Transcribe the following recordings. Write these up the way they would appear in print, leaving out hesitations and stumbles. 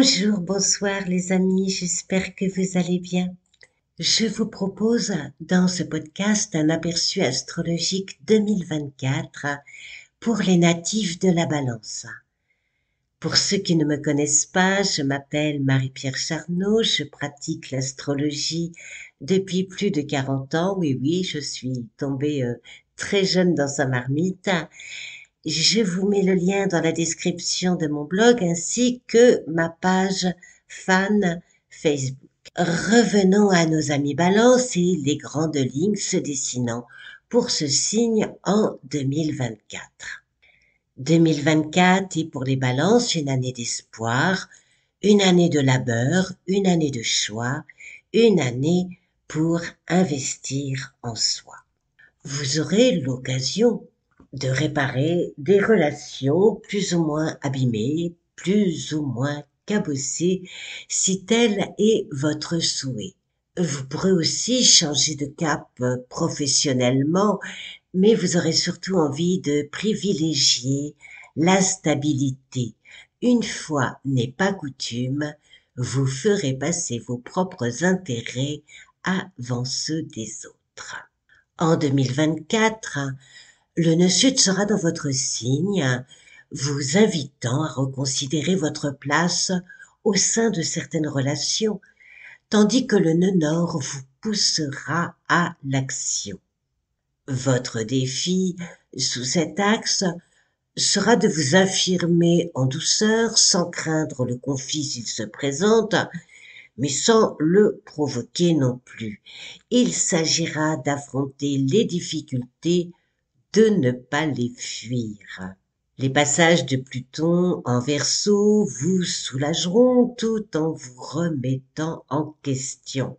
Bonjour, bonsoir les amis, j'espère que vous allez bien. Je vous propose dans ce podcast un aperçu astrologique 2024 pour les natifs de la Balance. Pour ceux qui ne me connaissent pas, je m'appelle Marie-Pierre Charnot, je pratique l'astrologie depuis plus de 40 ans. Oui, je suis tombée très jeune dans sa marmite. Je vous mets le lien dans la description de mon blog ainsi que ma page fan Facebook. Revenons à nos amis Balance et les grandes lignes se dessinant pour ce signe en 2024. 2024 est pour les Balances une année d'espoir, une année de labeur, une année de choix, une année pour investir en soi. Vous aurez l'occasion de réparer des relations plus ou moins abîmées, plus ou moins cabossées, si tel est votre souhait. Vous pourrez aussi changer de cap professionnellement, mais vous aurez surtout envie de privilégier la stabilité. Une fois n'est pas coutume, vous ferez passer vos propres intérêts avant ceux des autres. En 2024, le nœud sud sera dans votre signe, vous invitant à reconsidérer votre place au sein de certaines relations, tandis que le nœud nord vous poussera à l'action. Votre défi sous cet axe sera de vous affirmer en douceur sans craindre le conflit s'il se présente, mais sans le provoquer non plus. Il s'agira d'affronter les difficultés, de ne pas les fuir. Les passages de Pluton en Verseau vous soulageront tout en vous remettant en question.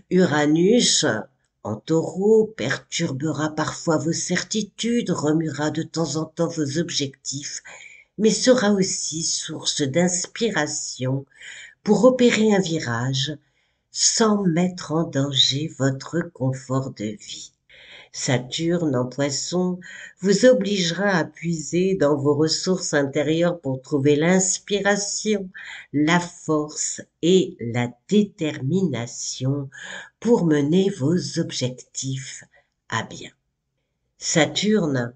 Uranus en Taureau perturbera parfois vos certitudes, remuera de temps en temps vos objectifs, mais sera aussi source d'inspiration pour opérer un virage sans mettre en danger votre confort de vie. Saturne en Poisson vous obligera à puiser dans vos ressources intérieures pour trouver l'inspiration, la force et la détermination pour mener vos objectifs à bien. Saturne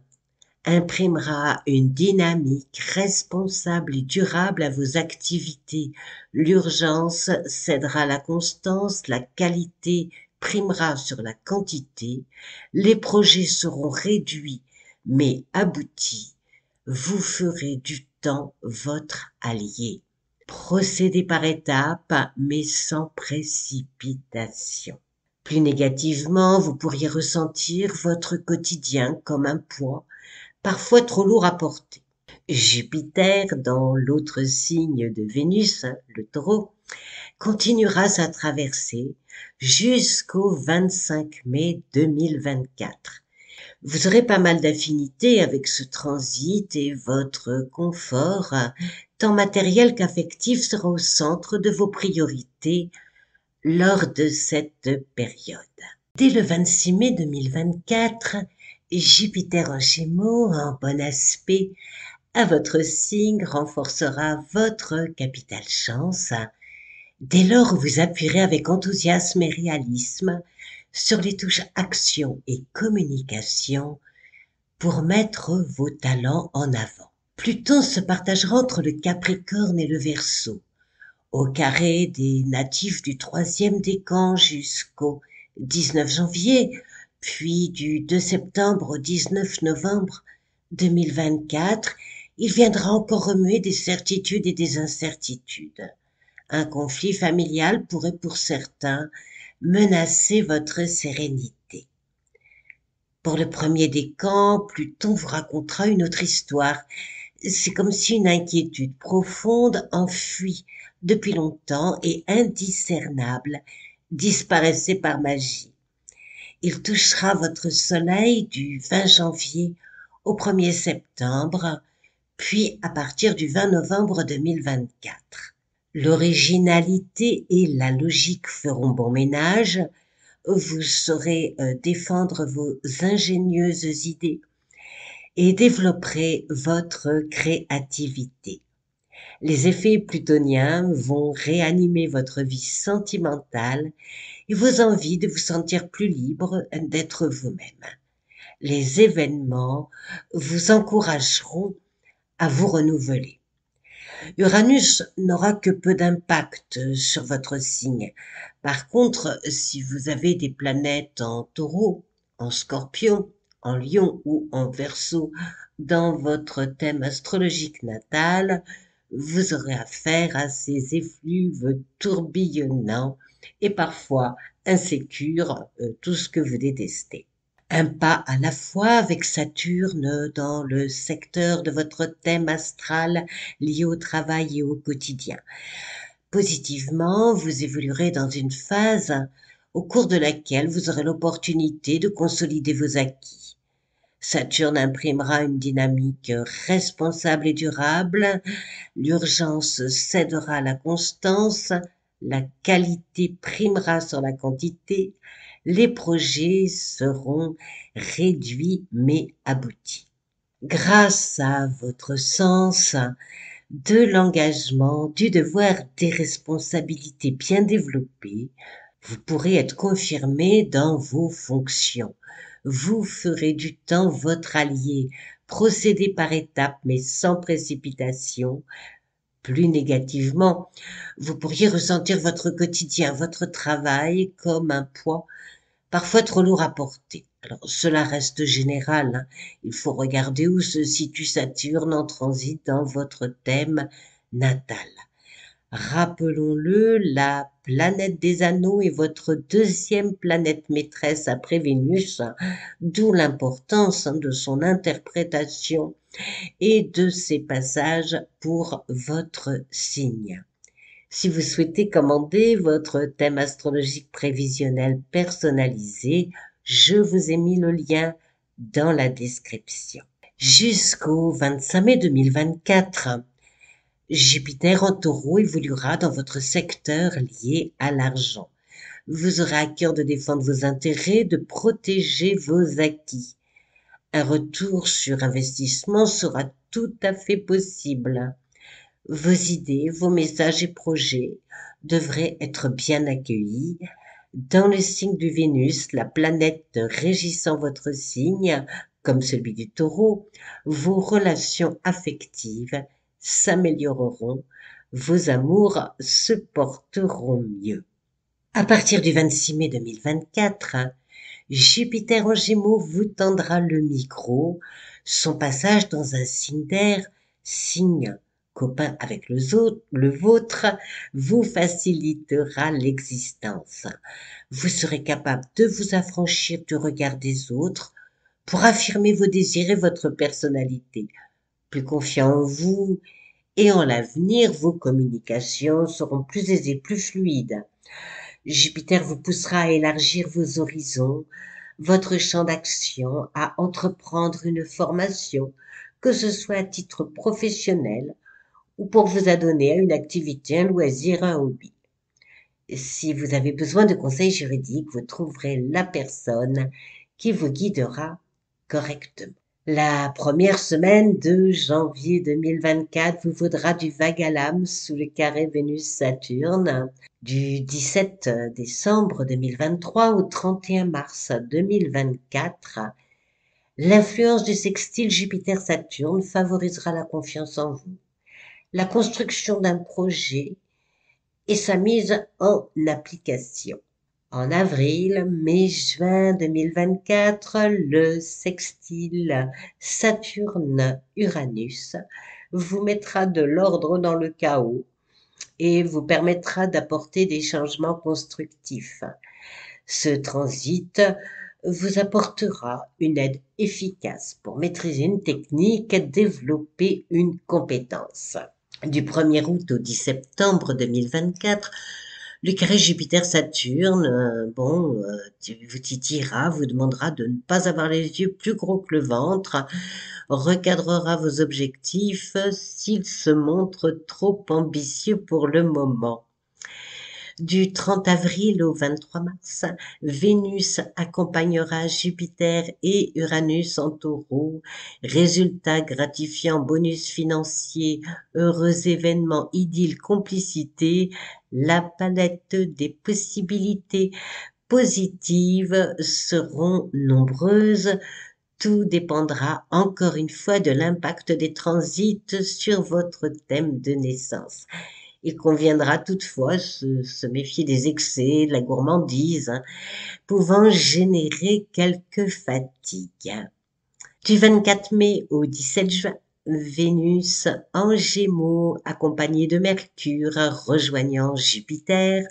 imprimera une dynamique responsable et durable à vos activités. L'urgence cédera la constance, la qualité primera sur la quantité, les projets seront réduits mais aboutis. Vous ferez du temps votre allié. Procédez par étapes mais sans précipitation. Plus négativement, vous pourriez ressentir votre quotidien comme un poids, parfois trop lourd à porter. Jupiter, dans l'autre signe de Vénus, le Taureau, continuera sa traversée jusqu'au 25 mai 2024. Vous aurez pas mal d'affinités avec ce transit et votre confort, tant matériel qu'affectif, sera au centre de vos priorités lors de cette période. Dès le 26 mai 2024, Jupiter en Gémeaux, en bon aspect à votre signe, renforcera votre capitale chance. Dès lors, vous appuierez avec enthousiasme et réalisme sur les touches action et communication pour mettre vos talents en avant. Pluton se partagera entre le Capricorne et le Verseau, au carré des natifs du 3e décan jusqu'au 19 janvier, puis du 2 septembre au 19 novembre 2024, il viendra encore remuer des certitudes et des incertitudes. Un conflit familial pourrait pour certains menacer votre sérénité. Pour le premier décan, Pluton vous racontera une autre histoire. C'est comme si une inquiétude profonde, enfuie depuis longtemps et indiscernable, disparaissait par magie. Il touchera votre soleil du 20 janvier au 1er septembre, puis à partir du 20 novembre 2024. L'originalité et la logique feront bon ménage, vous saurez défendre vos ingénieuses idées et développerez votre créativité. Les effets plutoniens vont réanimer votre vie sentimentale et vos envies de vous sentir plus libre d'être vous-même. Les événements vous encourageront à vous renouveler. Uranus n'aura que peu d'impact sur votre signe. Par contre, si vous avez des planètes en Taureau, en Scorpion, en Lion ou en Verseau dans votre thème astrologique natal, vous aurez affaire à ces effluves tourbillonnants et parfois insécures, tout ce que vous détestez. Un pas à la fois avec Saturne dans le secteur de votre thème astral lié au travail et au quotidien. Positivement, vous évoluerez dans une phase au cours de laquelle vous aurez l'opportunité de consolider vos acquis. Saturne imprimera une dynamique responsable et durable, l'urgence cédera à la constance, la qualité primera sur la quantité, les projets seront réduits mais aboutis. Grâce à votre sens de l'engagement, du devoir, des responsabilités bien développées, vous pourrez être confirmé dans vos fonctions. Vous ferez du temps votre allié, procédez par étapes mais sans précipitation. Plus négativement, vous pourriez ressentir votre quotidien, votre travail comme un poids parfois trop lourd à porter. Alors, cela reste général, hein. Il faut regarder où se situe Saturne en transit dans votre thème natal. Rappelons-le, la planète des anneaux est votre deuxième planète maîtresse après Vénus, d'où l'importance de son interprétation et de ses passages pour votre signe. Si vous souhaitez commander votre thème astrologique prévisionnel personnalisé, je vous ai mis le lien dans la description. Jusqu'au 25 mai 2024, Jupiter en Taureau évoluera dans votre secteur lié à l'argent. Vous aurez à cœur de défendre vos intérêts, de protéger vos acquis. Un retour sur investissement sera tout à fait possible. Vos idées, vos messages et projets devraient être bien accueillis. Dans le signe de Vénus, la planète régissant votre signe, comme celui du Taureau, vos relations affectives s'amélioreront, vos amours se porteront mieux. À partir du 26 mai 2024, Jupiter en Gémeaux vous tendra le micro. Son passage dans un signe d'air, signe copain avec le vôtre, vous facilitera l'existence. Vous serez capable de vous affranchir du regard des autres pour affirmer vos désirs et votre personnalité. Plus confiant en vous et en l'avenir, vos communications seront plus aisées, plus fluides. Jupiter vous poussera à élargir vos horizons, votre champ d'action, à entreprendre une formation, que ce soit à titre professionnel ou pour vous adonner à une activité, un loisir, un hobby. Si vous avez besoin de conseils juridiques, vous trouverez la personne qui vous guidera correctement. La première semaine de janvier 2024 vous vaudra du vague à l'âme sous le carré Vénus-Saturne du 17 décembre 2023 au 31 mars 2024. L'influence du sextile Jupiter-Saturne favorisera la confiance en vous, la construction d'un projet et sa mise en application. En avril, mai, juin 2024, le sextile Saturne-Uranus vous mettra de l'ordre dans le chaos et vous permettra d'apporter des changements constructifs. Ce transit vous apportera une aide efficace pour maîtriser une technique, développer une compétence. Du 1er août au 10 septembre 2024, le carré Jupiter-Saturne, vous titillera, vous demandera de ne pas avoir les yeux plus gros que le ventre, recadrera vos objectifs s'ils se montrent trop ambitieux pour le moment. Du 30 avril au 23 mars, Vénus accompagnera Jupiter et Uranus en taureau. Résultats gratifiants, bonus financiers, heureux événements, idylle, complicité. La palette des possibilités positives seront nombreuses. Tout dépendra encore une fois de l'impact des transits sur votre thème de naissance. Il conviendra toutefois se méfier des excès, de la gourmandise, pouvant générer quelques fatigues. Du 24 mai au 17 juin, Vénus en Gémeaux, accompagnée de Mercure, rejoignant Jupiter,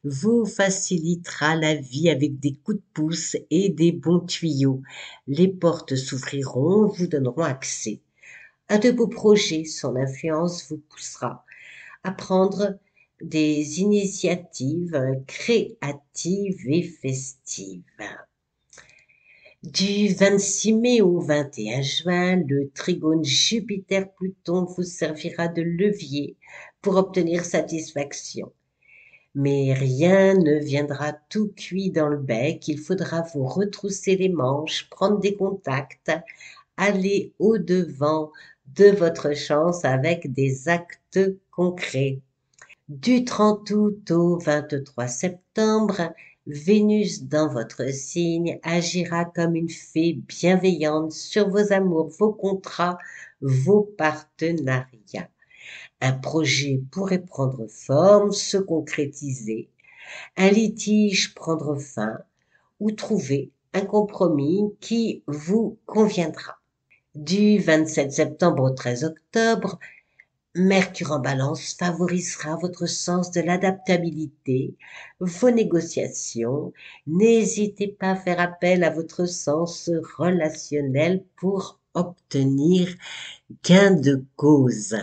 vous facilitera la vie avec des coups de pouce et des bons tuyaux. Les portes s'ouvriront, vous donneront accès à de beaux projets. Son influence vous poussera à prendre des initiatives créatives et festives. Du 26 mai au 21 juin, le trigone Jupiter-Pluton vous servira de levier pour obtenir satisfaction. Mais rien ne viendra tout cuit dans le bec, il faudra vous retrousser les manches, prendre des contacts, aller au-devant de votre chance avec des actes concrets. Du 30 août au 23 septembre, Vénus dans votre signe agira comme une fée bienveillante sur vos amours, vos contrats, vos partenariats. Un projet pourrait prendre forme, se concrétiser, un litige prendre fin ou trouver un compromis qui vous conviendra. Du 27 septembre au 13 octobre, Mercure en Balance favorisera votre sens de l'adaptabilité, vos négociations. N'hésitez pas à faire appel à votre sens relationnel pour obtenir gain de cause.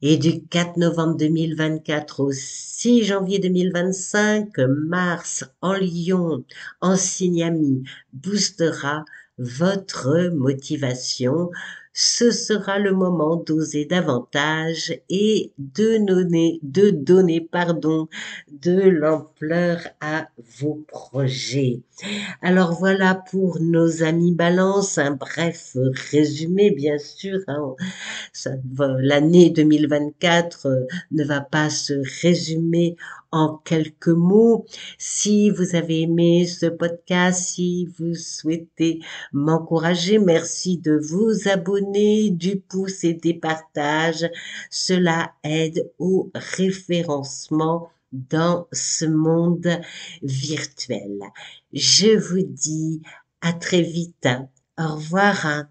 Et du 4 novembre 2024 au 6 janvier 2025, Mars en Lion, en signe ami, boostera votre motivation. Ce sera le moment d'oser davantage et de donner de l'ampleur à vos projets. Alors voilà pour nos amis Balance, un bref résumé bien sûr. L'année 2024 ne va pas se résumer en quelques mots. Si vous avez aimé ce podcast, si vous souhaitez m'encourager, merci de vous abonner, du pouce et des partages. Cela aide au référencement dans ce monde virtuel. Je vous dis à très vite. Au revoir.